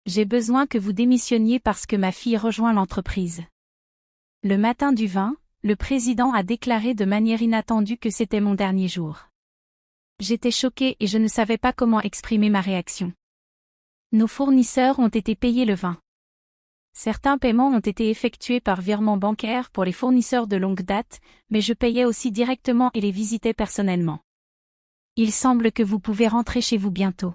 J'ai besoin que vous démissionniez parce que ma fille rejoint l'entreprise. Le matin du 20, le président a déclaré de manière inattendue que c'était mon dernier jour. J'étais choquée et je ne savais pas comment exprimer ma réaction. Nos fournisseurs ont été payés le 20. Certains paiements ont été effectués par virement bancaire pour les fournisseurs de longue date, mais je payais aussi directement et les visitais personnellement. Il semble que vous pouvez rentrer chez vous bientôt.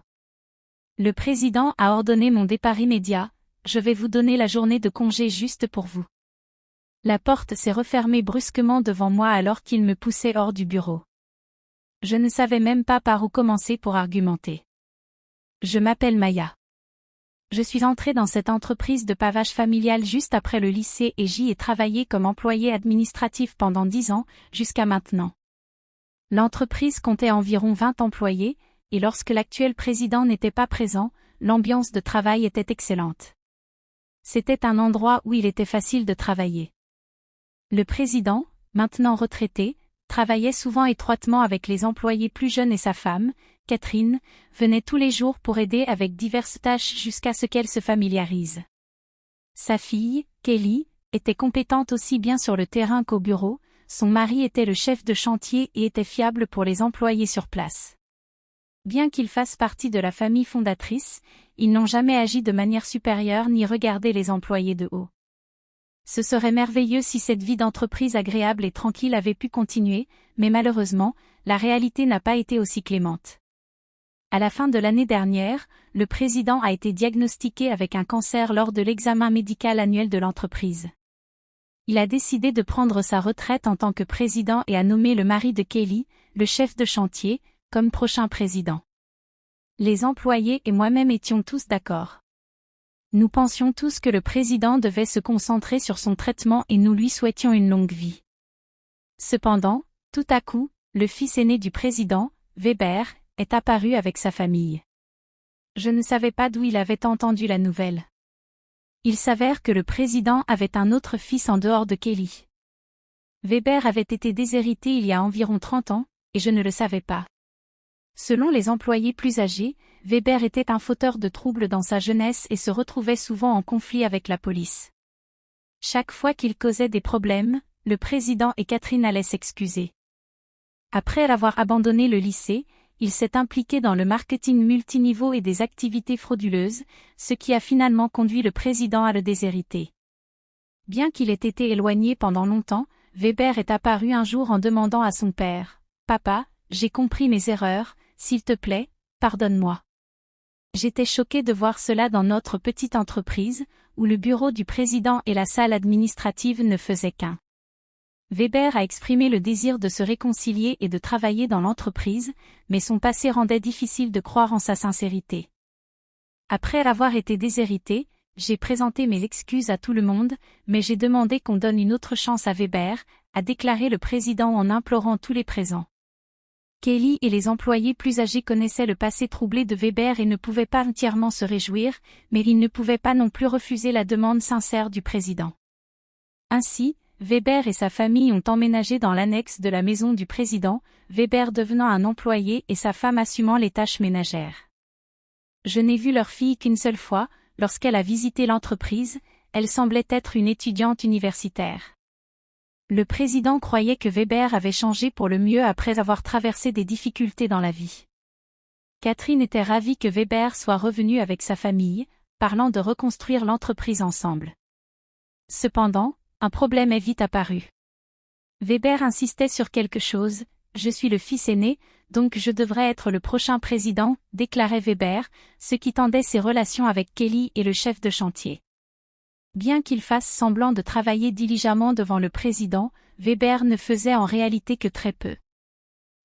Le président a ordonné mon départ immédiat, je vais vous donner la journée de congé juste pour vous. La porte s'est refermée brusquement devant moi alors qu'il me poussait hors du bureau. Je ne savais même pas par où commencer pour argumenter. Je m'appelle Maya. Je suis entrée dans cette entreprise de pavage familial juste après le lycée et j'y ai travaillé comme employée administrative pendant 10 ans, jusqu'à maintenant. L'entreprise comptait environ 20 employés, et lorsque l'actuel président n'était pas présent, l'ambiance de travail était excellente. C'était un endroit où il était facile de travailler. Le président, maintenant retraité, travaillait souvent étroitement avec les employés plus jeunes et sa femme, Catherine, venait tous les jours pour aider avec diverses tâches jusqu'à ce qu'elle se familiarise. Sa fille, Kelly, était compétente aussi bien sur le terrain qu'au bureau, son mari était le chef de chantier et était fiable pour les employés sur place. Bien qu'ils fassent partie de la famille fondatrice, ils n'ont jamais agi de manière supérieure ni regardé les employés de haut. Ce serait merveilleux si cette vie d'entreprise agréable et tranquille avait pu continuer, mais malheureusement, la réalité n'a pas été aussi clémente. À la fin de l'année dernière, le président a été diagnostiqué avec un cancer lors de l'examen médical annuel de l'entreprise. Il a décidé de prendre sa retraite en tant que président et a nommé le mari de Kelly, le chef de chantier, comme prochain président. Les employés et moi-même étions tous d'accord. Nous pensions tous que le président devait se concentrer sur son traitement et nous lui souhaitions une longue vie. Cependant, tout à coup, le fils aîné du président, Weber, est apparu avec sa famille. Je ne savais pas d'où il avait entendu la nouvelle. Il s'avère que le président avait un autre fils en dehors de Kelly. Weber avait été déshérité il y a environ 30 ans, et je ne le savais pas. Selon les employés plus âgés, Weber était un fauteur de troubles dans sa jeunesse et se retrouvait souvent en conflit avec la police. Chaque fois qu'il causait des problèmes, le président et Catherine allaient s'excuser. Après avoir abandonné le lycée, il s'est impliqué dans le marketing multiniveau et des activités frauduleuses, ce qui a finalement conduit le président à le déshériter. Bien qu'il ait été éloigné pendant longtemps, Weber est apparu un jour en demandant à son père « Papa, j'ai compris mes erreurs, s'il te plaît, pardonne-moi. » J'étais choquée de voir cela dans notre petite entreprise, où le bureau du président et la salle administrative ne faisaient qu'un. Weber a exprimé le désir de se réconcilier et de travailler dans l'entreprise, mais son passé rendait difficile de croire en sa sincérité. Après avoir été déshérité, j'ai présenté mes excuses à tout le monde, mais j'ai demandé qu'on donne une autre chance à Weber, a déclaré le président en implorant tous les présents. Kelly et les employés plus âgés connaissaient le passé troublé de Weber et ne pouvaient pas entièrement se réjouir, mais ils ne pouvaient pas non plus refuser la demande sincère du président. Ainsi, Weber et sa famille ont emménagé dans l'annexe de la maison du président, Weber devenant un employé et sa femme assumant les tâches ménagères. Je n'ai vu leur fille qu'une seule fois, lorsqu'elle a visité l'entreprise, elle semblait être une étudiante universitaire. Le président croyait que Weber avait changé pour le mieux après avoir traversé des difficultés dans la vie. Catherine était ravie que Weber soit revenu avec sa famille, parlant de reconstruire l'entreprise ensemble. Cependant, un problème est vite apparu. Weber insistait sur quelque chose, « Je suis le fils aîné, donc je devrais être le prochain président », déclarait Weber, ce qui tendait ses relations avec Kelly et le chef de chantier. Bien qu'il fasse semblant de travailler diligemment devant le président, Weber ne faisait en réalité que très peu.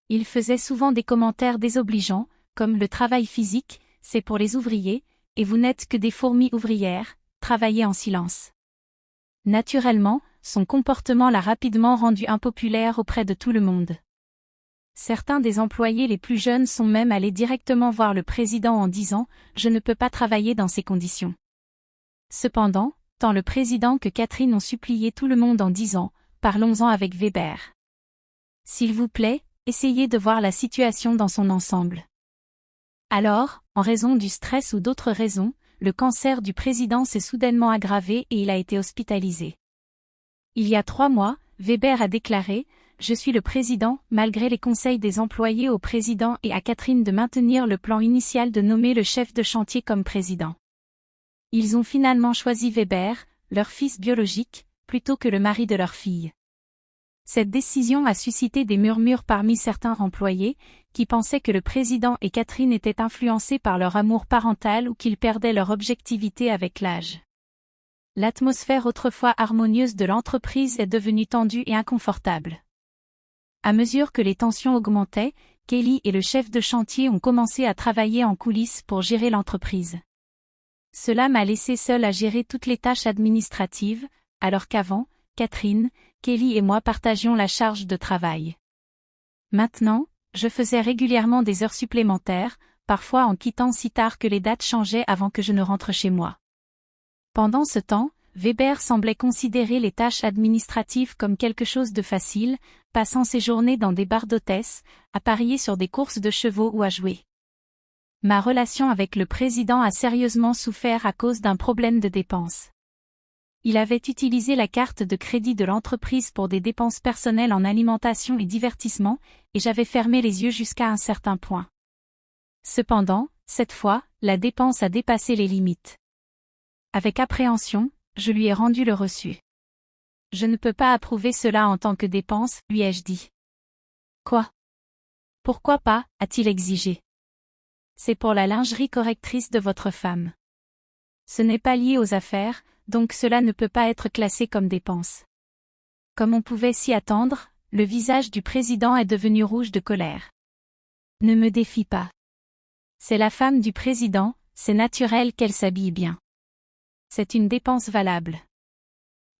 Il faisait souvent des commentaires désobligeants, comme « le travail physique, c'est pour les ouvriers, et vous n'êtes que des fourmis ouvrières, travaillez en silence ». Naturellement, son comportement l'a rapidement rendu impopulaire auprès de tout le monde. Certains des employés les plus jeunes sont même allés directement voir le président en disant « Je ne peux pas travailler dans ces conditions ». Cependant, tant le président que Catherine ont supplié tout le monde en disant « Parlons-en avec Weber. S'il vous plaît, essayez de voir la situation dans son ensemble. » Alors, en raison du stress ou d'autres raisons, le cancer du président s'est soudainement aggravé et il a été hospitalisé. Il y a 3 mois, Weber a déclaré « Je suis le président » malgré les conseils des employés au président et à Catherine de maintenir le plan initial de nommer le chef de chantier comme président. Ils ont finalement choisi Weber, leur fils biologique, plutôt que le mari de leur fille. Cette décision a suscité des murmures parmi certains employés, qui pensaient que le président et Catherine étaient influencés par leur amour parental ou qu'ils perdaient leur objectivité avec l'âge. L'atmosphère autrefois harmonieuse de l'entreprise est devenue tendue et inconfortable. À mesure que les tensions augmentaient, Kelly et le chef de chantier ont commencé à travailler en coulisses pour gérer l'entreprise. Cela m'a laissé seule à gérer toutes les tâches administratives, alors qu'avant, Catherine, Kelly et moi partagions la charge de travail. Maintenant, je faisais régulièrement des heures supplémentaires, parfois en quittant si tard que les dates changeaient avant que je ne rentre chez moi. Pendant ce temps, Weber semblait considérer les tâches administratives comme quelque chose de facile, passant ses journées dans des bars d'hôtesse, à parier sur des courses de chevaux ou à jouer. Ma relation avec le président a sérieusement souffert à cause d'un problème de dépenses. Il avait utilisé la carte de crédit de l'entreprise pour des dépenses personnelles en alimentation et divertissement, et j'avais fermé les yeux jusqu'à un certain point. Cependant, cette fois, la dépense a dépassé les limites. Avec appréhension, je lui ai rendu le reçu. Je ne peux pas approuver cela en tant que dépense, lui ai-je dit. Quoi? Pourquoi pas, a-t-il exigé. C'est pour la lingerie correctrice de votre femme. Ce n'est pas lié aux affaires, donc cela ne peut pas être classé comme dépense. Comme on pouvait s'y attendre, le visage du président est devenu rouge de colère. Ne me défie pas. C'est la femme du président, c'est naturel qu'elle s'habille bien. C'est une dépense valable.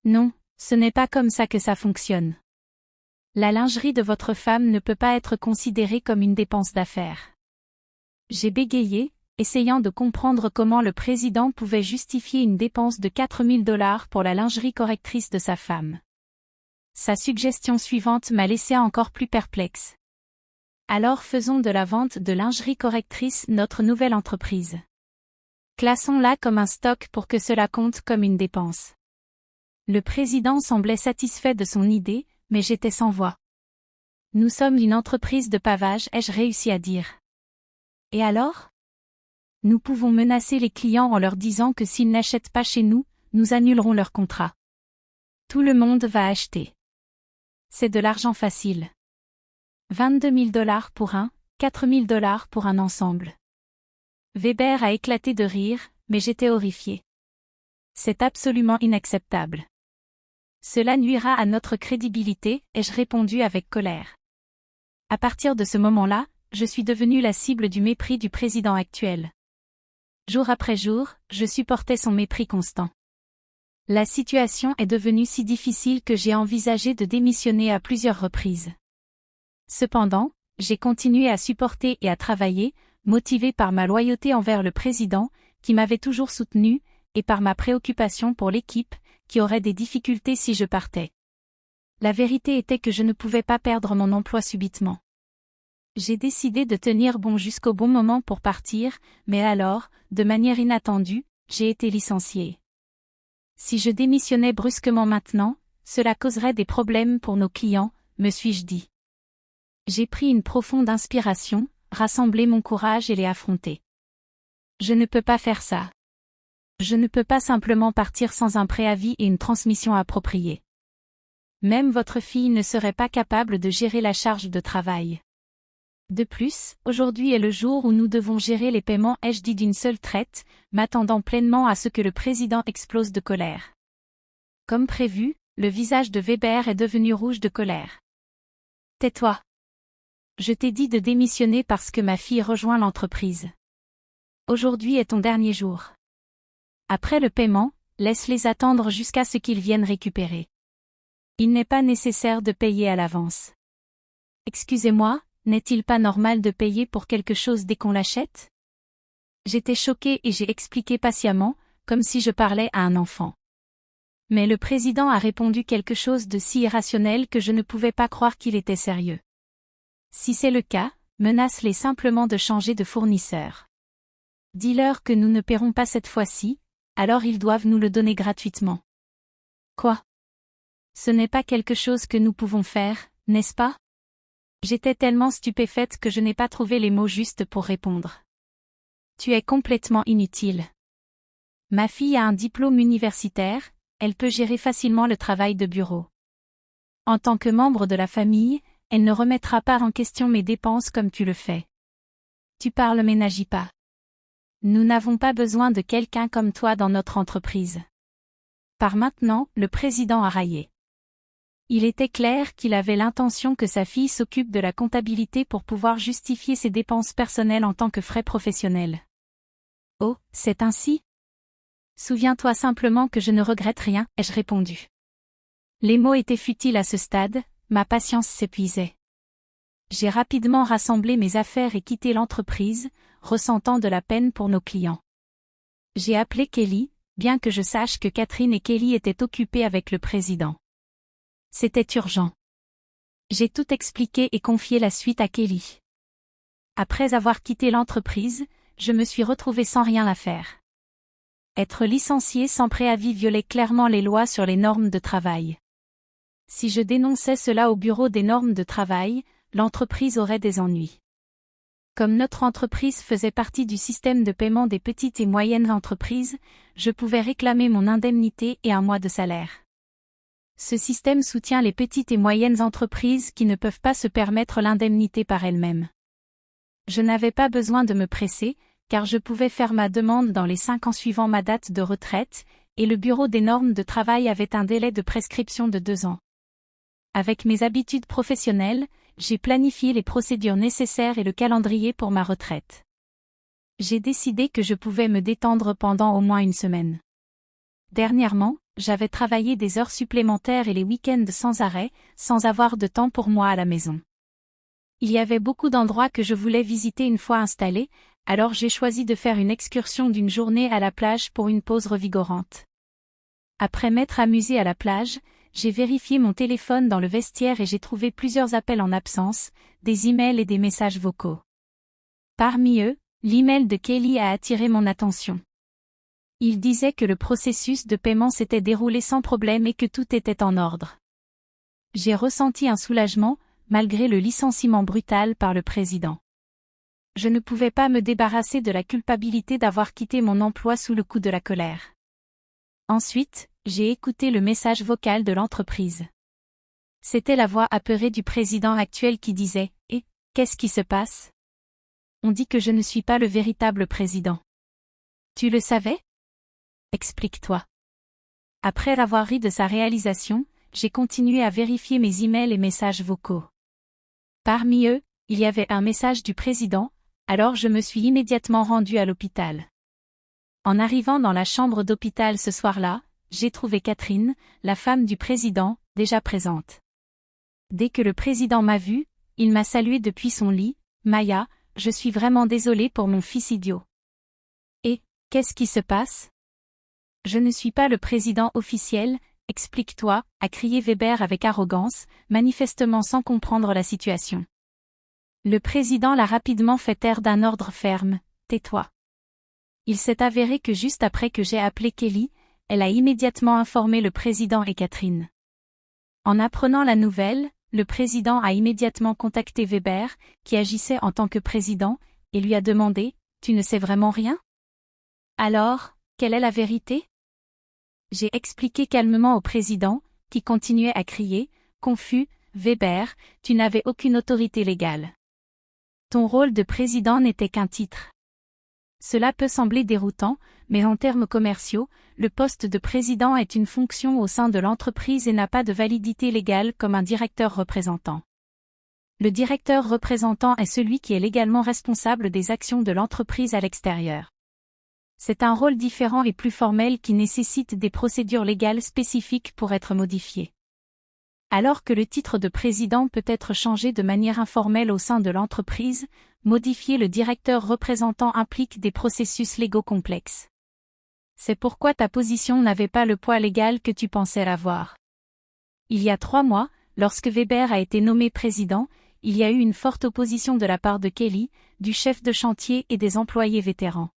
Non, ce n'est pas comme ça que ça fonctionne. La lingerie de votre femme ne peut pas être considérée comme une dépense d'affaires. J'ai bégayé, essayant de comprendre comment le président pouvait justifier une dépense de $4000 pour la lingerie correctrice de sa femme. Sa suggestion suivante m'a laissé encore plus perplexe. Alors faisons de la vente de lingerie correctrice notre nouvelle entreprise. Classons-la comme un stock pour que cela compte comme une dépense. Le président semblait satisfait de son idée, mais j'étais sans voix. Nous sommes une entreprise de pavage, ai-je réussi à dire. Et alors? Nous pouvons menacer les clients en leur disant que s'ils n'achètent pas chez nous, nous annulerons leur contrat. Tout le monde va acheter. C'est de l'argent facile. $22 000 pour un, $4000 pour un ensemble. Weber a éclaté de rire, mais j'étais horrifiée. C'est absolument inacceptable. Cela nuira à notre crédibilité, ai-je répondu avec colère. À partir de ce moment-là, je suis devenue la cible du mépris du président actuel. Jour après jour, je supportais son mépris constant. La situation est devenue si difficile que j'ai envisagé de démissionner à plusieurs reprises. Cependant, j'ai continué à supporter et à travailler, motivé par ma loyauté envers le président, qui m'avait toujours soutenu, et par ma préoccupation pour l'équipe, qui aurait des difficultés si je partais. La vérité était que je ne pouvais pas perdre mon emploi subitement. J'ai décidé de tenir bon jusqu'au bon moment pour partir, mais alors, de manière inattendue, j'ai été licenciée. Si je démissionnais brusquement maintenant, cela causerait des problèmes pour nos clients, me suis-je dit. J'ai pris une profonde inspiration, rassemblé mon courage et l'ai affronté. Je ne peux pas faire ça. Je ne peux pas simplement partir sans un préavis et une transmission appropriée. Même votre fille ne serait pas capable de gérer la charge de travail. De plus, aujourd'hui est le jour où nous devons gérer les paiements, ai-je dit d'une seule traite, m'attendant pleinement à ce que le président explose de colère. Comme prévu, le visage de Weber est devenu rouge de colère. Tais-toi. Je t'ai dit de démissionner parce que ma fille rejoint l'entreprise. Aujourd'hui est ton dernier jour. Après le paiement, laisse-les attendre jusqu'à ce qu'ils viennent récupérer. Il n'est pas nécessaire de payer à l'avance. Excusez-moi, n'est-il pas normal de payer pour quelque chose dès qu'on l'achète? J'étais choquée et j'ai expliqué patiemment, comme si je parlais à un enfant. Mais le président a répondu quelque chose de si irrationnel que je ne pouvais pas croire qu'il était sérieux. Si c'est le cas, menace-les simplement de changer de fournisseur. Dis-leur que nous ne paierons pas cette fois-ci, alors ils doivent nous le donner gratuitement. Quoi? Ce n'est pas quelque chose que nous pouvons faire, n'est-ce pas? J'étais tellement stupéfaite que je n'ai pas trouvé les mots justes pour répondre. Tu es complètement inutile. Ma fille a un diplôme universitaire, elle peut gérer facilement le travail de bureau. En tant que membre de la famille, elle ne remettra pas en question mes dépenses comme tu le fais. Tu parles mais n'agis pas. Nous n'avons pas besoin de quelqu'un comme toi dans notre entreprise. Par maintenant, le président a raillé. Il était clair qu'il avait l'intention que sa fille s'occupe de la comptabilité pour pouvoir justifier ses dépenses personnelles en tant que frais professionnels. Oh, c'est ainsi? Souviens-toi simplement que je ne regrette rien, ai-je répondu. Les mots étaient futiles à ce stade, ma patience s'épuisait. J'ai rapidement rassemblé mes affaires et quitté l'entreprise, ressentant de la peine pour nos clients. J'ai appelé Kelly, bien que je sache que Catherine et Kelly étaient occupées avec le président. C'était urgent. J'ai tout expliqué et confié la suite à Kelly. Après avoir quitté l'entreprise, je me suis retrouvée sans rien à faire. Être licencié sans préavis violait clairement les lois sur les normes de travail. Si je dénonçais cela au bureau des normes de travail, l'entreprise aurait des ennuis. Comme notre entreprise faisait partie du système de paiement des petites et moyennes entreprises, je pouvais réclamer mon indemnité et un mois de salaire. Ce système soutient les petites et moyennes entreprises qui ne peuvent pas se permettre l'indemnité par elles-mêmes. Je n'avais pas besoin de me presser, car je pouvais faire ma demande dans les 5 ans suivant ma date de retraite, et le bureau des normes de travail avait un délai de prescription de 2 ans. Avec mes habitudes professionnelles, j'ai planifié les procédures nécessaires et le calendrier pour ma retraite. J'ai décidé que je pouvais me détendre pendant au moins une semaine. Dernièrement, j'avais travaillé des heures supplémentaires et les week-ends sans arrêt, sans avoir de temps pour moi à la maison. Il y avait beaucoup d'endroits que je voulais visiter une fois installé, alors j'ai choisi de faire une excursion d'une journée à la plage pour une pause revigorante. Après m'être amusé à la plage, j'ai vérifié mon téléphone dans le vestiaire et j'ai trouvé plusieurs appels en absence, des emails et des messages vocaux. Parmi eux, l'email de Kelly a attiré mon attention. Il disait que le processus de paiement s'était déroulé sans problème et que tout était en ordre. J'ai ressenti un soulagement, malgré le licenciement brutal par le président. Je ne pouvais pas me débarrasser de la culpabilité d'avoir quitté mon emploi sous le coup de la colère. Ensuite, j'ai écouté le message vocal de l'entreprise. C'était la voix apeurée du président actuel qui disait « Eh, qu'est-ce qui se passe? On dit que je ne suis pas le véritable président. Tu le savais? Explique-toi. » Après avoir ri de sa réalisation, j'ai continué à vérifier mes emails et messages vocaux. Parmi eux, il y avait un message du président, alors je me suis immédiatement rendue à l'hôpital. En arrivant dans la chambre d'hôpital ce soir-là, j'ai trouvé Catherine, la femme du président, déjà présente. Dès que le président m'a vue, il m'a salué depuis son lit. « Maya, je suis vraiment désolée pour mon fils idiot. »« Et, qu'est-ce qui se passe? »« Je ne suis pas le président officiel, explique-toi, » a crié Weber avec arrogance, manifestement sans comprendre la situation. Le président l'a rapidement fait taire d'un ordre ferme, « Tais-toi. » Il s'est avéré que juste après que j'ai appelé Kelly, elle a immédiatement informé le président et Catherine. En apprenant la nouvelle, le président a immédiatement contacté Weber, qui agissait en tant que président, et lui a demandé « Tu ne sais vraiment rien? Alors, quelle est la vérité ?» J'ai expliqué calmement au président, qui continuait à crier, confus, « Weber, tu n'avais aucune autorité légale. Ton rôle de président n'était qu'un titre. » Cela peut sembler déroutant, mais en termes commerciaux, le poste de président est une fonction au sein de l'entreprise et n'a pas de validité légale comme un directeur représentant. Le directeur représentant est celui qui est légalement responsable des actions de l'entreprise à l'extérieur. C'est un rôle différent et plus formel qui nécessite des procédures légales spécifiques pour être modifié. Alors que le titre de président peut être changé de manière informelle au sein de l'entreprise, modifier le directeur représentant implique des processus légaux complexes. C'est pourquoi ta position n'avait pas le poids légal que tu pensais l'avoir. Il y a 3 mois, lorsque Weber a été nommé président, il y a eu une forte opposition de la part de Kelly, du chef de chantier et des employés vétérans.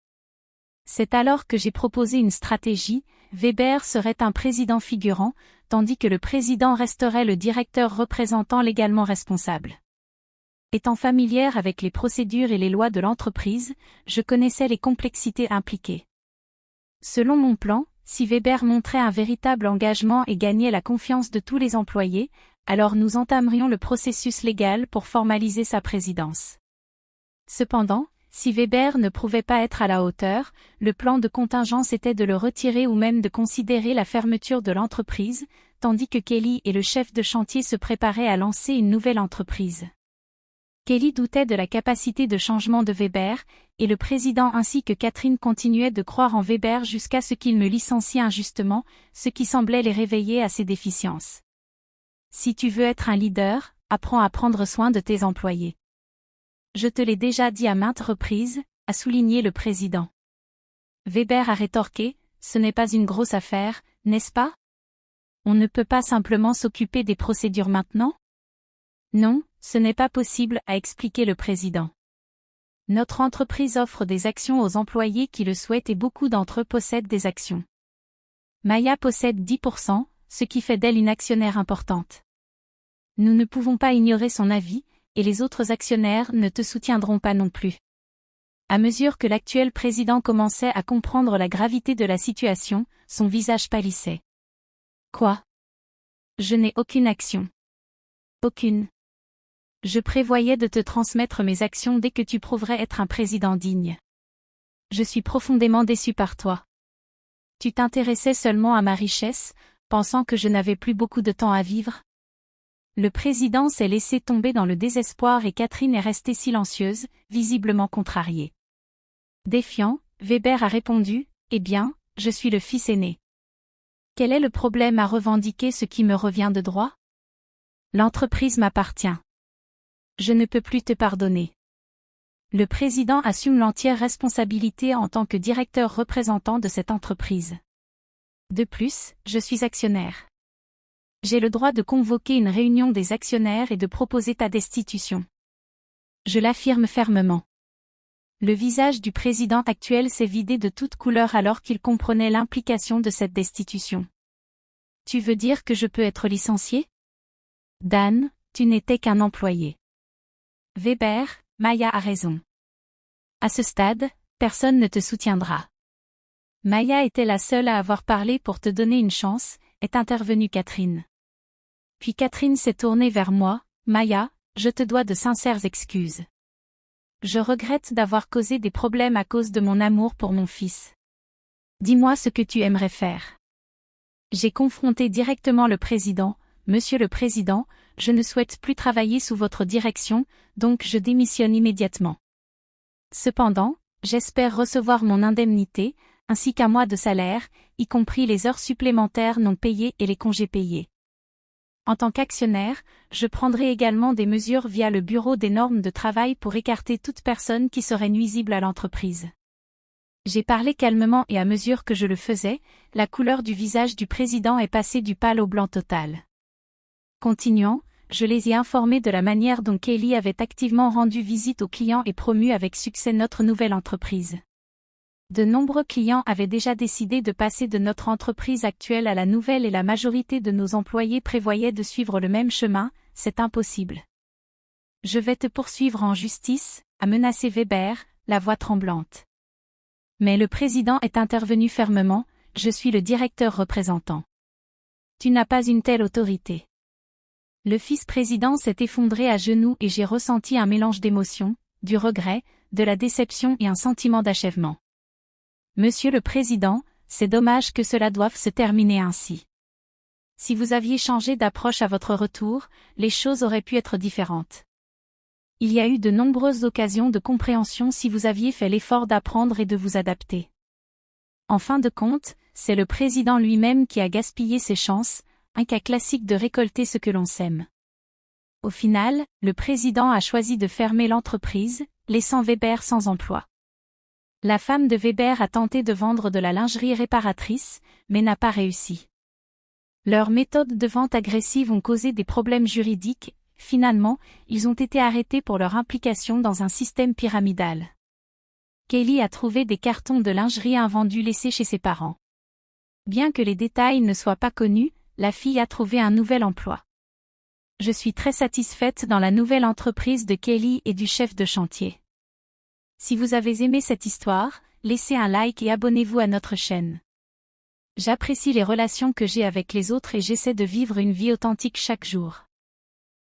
C'est alors que j'ai proposé une stratégie. Weber serait un président figurant, tandis que le président resterait le directeur représentant légalement responsable. Étant familière avec les procédures et les lois de l'entreprise, je connaissais les complexités impliquées. Selon mon plan, si Weber montrait un véritable engagement et gagnait la confiance de tous les employés, alors nous entamerions le processus légal pour formaliser sa présidence. Cependant, si Weber ne prouvait pas être à la hauteur, le plan de contingence était de le retirer ou même de considérer la fermeture de l'entreprise, tandis que Kelly et le chef de chantier se préparaient à lancer une nouvelle entreprise. Kelly doutait de la capacité de changement de Weber, et le président ainsi que Catherine continuaient de croire en Weber jusqu'à ce qu'il me licencie injustement, ce qui semblait les réveiller à ses déficiences. Si tu veux être un leader, apprends à prendre soin de tes employés. Je te l'ai déjà dit à maintes reprises, a souligné le président. Weber a rétorqué, ce n'est pas une grosse affaire, n'est-ce pas? On ne peut pas simplement s'occuper des procédures maintenant? Non, ce n'est pas possible, a expliqué le président. Notre entreprise offre des actions aux employés qui le souhaitent et beaucoup d'entre eux possèdent des actions. Maya possède 10%, ce qui fait d'elle une actionnaire importante. Nous ne pouvons pas ignorer son avis, et les autres actionnaires ne te soutiendront pas non plus. À mesure que l'actuel président commençait à comprendre la gravité de la situation, son visage pâlissait. Quoi? Je n'ai aucune action. Aucune. Je prévoyais de te transmettre mes actions dès que tu prouverais être un président digne. Je suis profondément déçu par toi. Tu t'intéressais seulement à ma richesse, pensant que je n'avais plus beaucoup de temps à vivre? Le président s'est laissé tomber dans le désespoir et Catherine est restée silencieuse, visiblement contrariée. Défiant, Weber a répondu, « Eh bien, je suis le fils aîné. Quel est le problème à revendiquer ce qui me revient de droit? L'entreprise m'appartient. Je ne peux plus te pardonner. » Le président assume l'entière responsabilité en tant que directeur représentant de cette entreprise. De plus, je suis actionnaire. J'ai le droit de convoquer une réunion des actionnaires et de proposer ta destitution. Je l'affirme fermement. Le visage du président actuel s'est vidé de toute couleur alors qu'il comprenait l'implication de cette destitution. Tu veux dire que je peux être licencié? Dan, tu n'étais qu'un employé. Weber, Maya a raison. À ce stade, personne ne te soutiendra. Maya était la seule à avoir parlé pour te donner une chance, est intervenue Catherine. Puis Catherine s'est tournée vers moi, Maya, je te dois de sincères excuses. Je regrette d'avoir causé des problèmes à cause de mon amour pour mon fils. Dis-moi ce que tu aimerais faire. J'ai confronté directement le président, Monsieur le Président, je ne souhaite plus travailler sous votre direction, donc je démissionne immédiatement. Cependant, j'espère recevoir mon indemnité, ainsi qu'un mois de salaire, y compris les heures supplémentaires non payées et les congés payés. En tant qu'actionnaire, je prendrai également des mesures via le Bureau des normes de travail pour écarter toute personne qui serait nuisible à l'entreprise. J'ai parlé calmement et à mesure que je le faisais, la couleur du visage du président est passée du pâle au blanc total. Continuant, je les ai informés de la manière dont Kelly avait activement rendu visite aux clients et promu avec succès notre nouvelle entreprise. De nombreux clients avaient déjà décidé de passer de notre entreprise actuelle à la nouvelle et la majorité de nos employés prévoyaient de suivre le même chemin, c'est impossible. Je vais te poursuivre en justice, a menacé Weber, la voix tremblante. Mais le président est intervenu fermement, je suis le directeur représentant. Tu n'as pas une telle autorité. Le vice-président s'est effondré à genoux et j'ai ressenti un mélange d'émotions, du regret, de la déception et un sentiment d'achèvement. Monsieur le Président, c'est dommage que cela doive se terminer ainsi. Si vous aviez changé d'approche à votre retour, les choses auraient pu être différentes. Il y a eu de nombreuses occasions de compréhension si vous aviez fait l'effort d'apprendre et de vous adapter. En fin de compte, c'est le président lui-même qui a gaspillé ses chances, un cas classique de récolter ce que l'on sème. Au final, le président a choisi de fermer l'entreprise, laissant Weber sans emploi. La femme de Weber a tenté de vendre de la lingerie réparatrice, mais n'a pas réussi. Leurs méthodes de vente agressive ont causé des problèmes juridiques, finalement, ils ont été arrêtés pour leur implication dans un système pyramidal. Kaylee a trouvé des cartons de lingerie invendus laissés chez ses parents. Bien que les détails ne soient pas connus, la fille a trouvé un nouvel emploi. Je suis très satisfaite dans la nouvelle entreprise de Kaylee et du chef de chantier. Si vous avez aimé cette histoire, laissez un like et abonnez-vous à notre chaîne. J'apprécie les relations que j'ai avec les autres et j'essaie de vivre une vie authentique chaque jour.